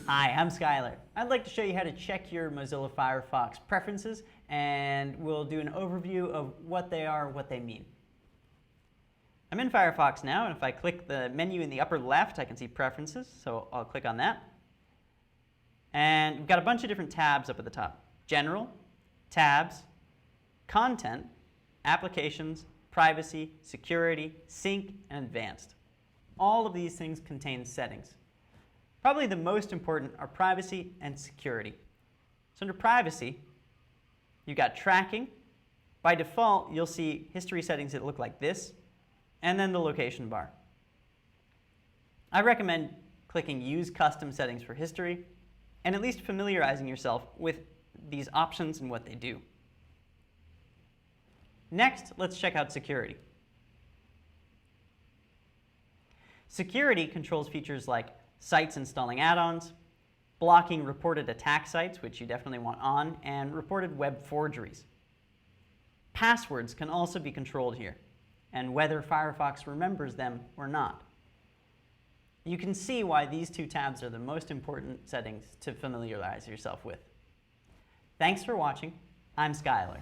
Hi, I'm Skylar. I'd like to show you how to check your Mozilla Firefox preferences, and we'll do an overview of what they are and what they mean. I'm in Firefox now, and if I click the menu in the upper left, I can see Preferences, so I'll click on that. And we've got a bunch of different tabs up at the top. General, Tabs, Content, Applications, Privacy, Security, Sync, and Advanced. All of these things contain settings. Probably the most important are privacy and security. So under privacy, you've got tracking. By default, you'll see history settings that look like this, and then the location bar. I recommend clicking Use Custom Settings for history, and at least familiarizing yourself with these options and what they do. Next, let's check out security. Security controls features like sites installing add-ons, blocking reported attack sites, which you definitely want on, and reported web forgeries. Passwords can also be controlled here, and whether Firefox remembers them or not. You can see why these two tabs are the most important settings to familiarize yourself with. Thanks for watching. I'm Skylar.